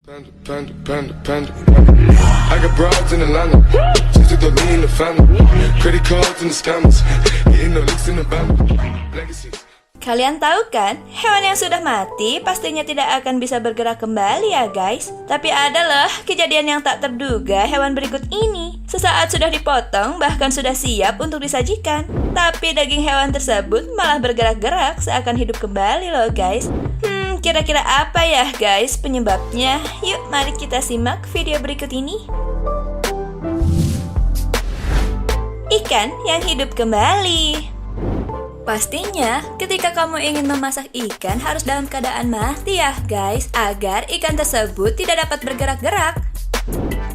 Panda, panda, panda. I got broads in Atlanta, just to throw me in the family. Credit cards and the scammers, getting no licks in the band. Legacies. Kalian tahu kan, hewan yang sudah mati pastinya tidak akan bisa bergerak kembali ya guys. Tapi adalah kejadian yang tak terduga hewan berikut ini. Sesaat sudah dipotong, bahkan sudah siap untuk disajikan. Tapi daging hewan tersebut malah bergerak-gerak seakan hidup kembali loh guys. Kira-kira apa ya guys penyebabnya? Yuk mari kita simak video berikut ini. Ikan yang hidup kembali. Pastinya, ketika kamu ingin memasak ikan harus dalam keadaan mati ya guys, agar ikan tersebut tidak dapat bergerak-gerak.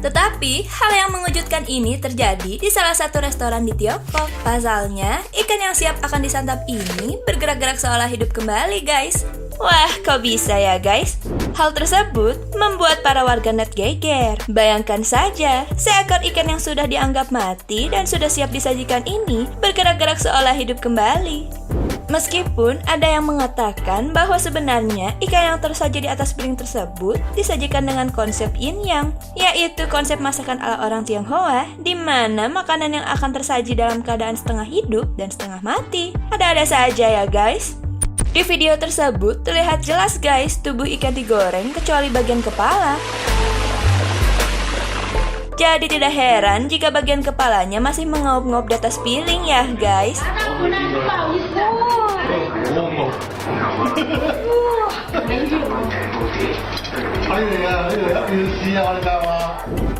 Tetapi, hal yang mengejutkan ini terjadi di salah satu restoran di Tiongkok. Pasalnya, ikan yang siap akan disantap ini bergerak-gerak seolah hidup kembali guys. Wah, kok bisa ya guys? Hal tersebut membuat para warganet geger. Bayangkan saja, seekor ikan yang sudah dianggap mati dan sudah siap disajikan ini bergerak-gerak seolah hidup kembali. Meskipun ada yang mengatakan bahwa sebenarnya ikan yang tersaji di atas piring tersebut disajikan dengan konsep yin yang, yaitu konsep masakan ala orang Tionghoa, di mana makanan yang akan tersaji dalam keadaan setengah hidup dan setengah mati. Ada-ada saja ya guys. Di video tersebut terlihat jelas guys tubuh ikan digoreng kecuali bagian kepala. Jadi tidak heran jika bagian kepalanya masih mengaup-ngaup di atas piring ya guys.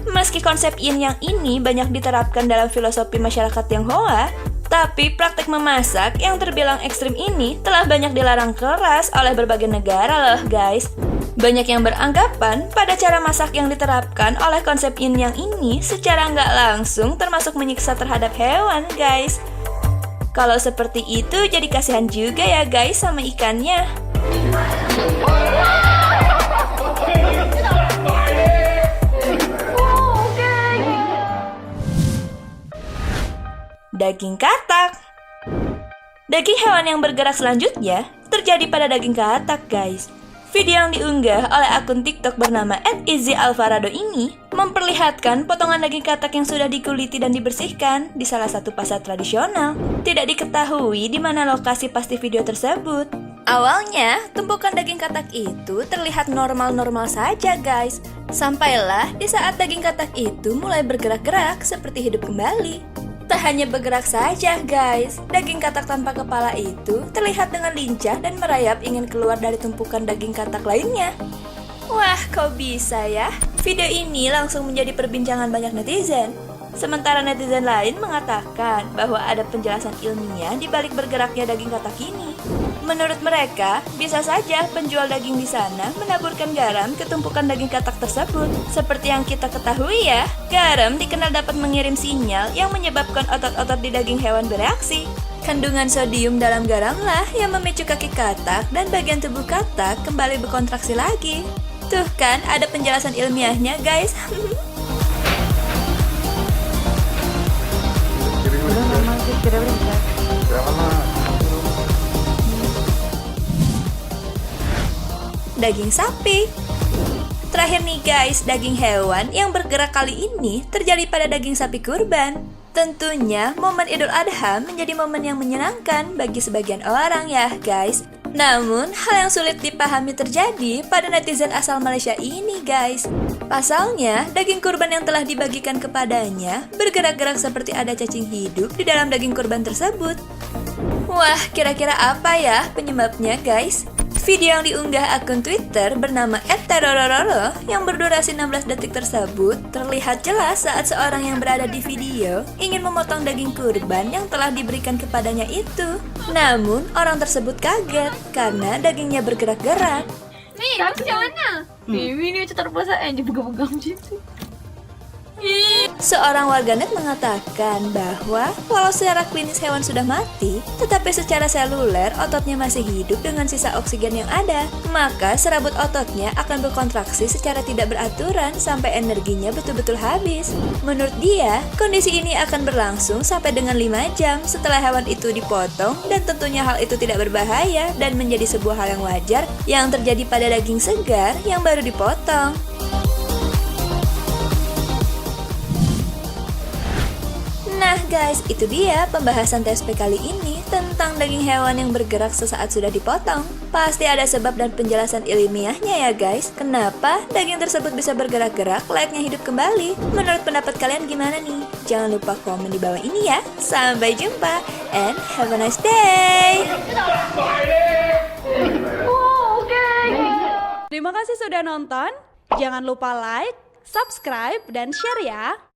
Meski konsep yin yang ini banyak diterapkan dalam filosofi masyarakat Tionghoa, tapi praktek memasak yang terbilang ekstrim ini telah banyak dilarang keras oleh berbagai negara loh guys. Banyak yang beranggapan pada cara masak yang diterapkan oleh konsep yin yang ini secara nggak langsung termasuk menyiksa terhadap hewan guys. Kalau seperti itu jadi kasihan juga ya guys sama ikannya. Daging katak. Daging hewan yang bergerak selanjutnya terjadi pada daging katak guys. Video yang diunggah oleh akun TikTok bernama @izzyalvarado ini memperlihatkan potongan daging katak yang sudah dikuliti dan dibersihkan di salah satu pasar tradisional. Tidak diketahui di mana lokasi pasti video tersebut. Awalnya, tumpukan daging katak itu terlihat normal-normal saja guys. Sampailah di saat daging katak itu mulai bergerak-gerak seperti hidup kembali. Tak hanya bergerak saja guys, daging katak tanpa kepala itu terlihat dengan lincah dan merayap ingin keluar dari tumpukan daging katak lainnya. Wah, kok bisa ya? Video ini langsung menjadi perbincangan banyak netizen. Sementara netizen lain mengatakan bahwa ada penjelasan ilmiah di balik bergeraknya daging katak ini. Menurut mereka, bisa saja penjual daging di sana menaburkan garam ke tumpukan daging katak tersebut. Seperti yang kita ketahui ya, garam dikenal dapat mengirim sinyal yang menyebabkan otot-otot di daging hewan bereaksi. Kandungan sodium dalam garamlah yang memicu kaki katak dan bagian tubuh katak kembali berkontraksi lagi. Tuh kan, ada penjelasan ilmiahnya guys. Daging sapi. Terakhir nih guys, daging hewan yang bergerak kali ini terjadi pada daging sapi kurban. Tentunya momen Idul Adha menjadi momen yang menyenangkan bagi sebagian orang ya guys. Namun hal yang sulit dipahami terjadi pada netizen asal Malaysia ini guys. Pasalnya, daging kurban yang telah dibagikan kepadanya bergerak-gerak seperti ada cacing hidup di dalam daging kurban tersebut. Wah, kira-kira apa ya penyebabnya guys? Video yang diunggah akun Twitter bernama @terorororo yang berdurasi 16 detik tersebut terlihat jelas saat seorang yang berada di video ingin memotong daging kurban yang telah diberikan kepadanya itu. Namun, orang tersebut kaget karena dagingnya bergerak-gerak. Nih, macam mana? Ini macam terpaksa aja pegang-pegang gitu. Seorang warganet mengatakan bahwa walau secara klinis hewan sudah mati, tetapi secara seluler ototnya masih hidup dengan sisa oksigen yang ada. Maka serabut ototnya akan berkontraksi secara tidak beraturan sampai energinya betul-betul habis. Menurut dia, kondisi ini akan berlangsung sampai dengan 5 jam setelah hewan itu dipotong, dan tentunya hal itu tidak berbahaya dan menjadi sebuah hal yang wajar yang terjadi pada daging segar yang baru dipotong. Nah guys, itu dia pembahasan TSP kali ini tentang daging hewan yang bergerak sesaat sudah dipotong. Pasti ada sebab dan penjelasan ilmiahnya ya guys. Kenapa daging tersebut bisa bergerak-gerak layaknya hidup kembali? Menurut pendapat kalian gimana nih? Jangan lupa komen di bawah ini ya. Sampai jumpa and have a nice day. Terima kasih sudah nonton. Jangan lupa like, subscribe, dan share ya.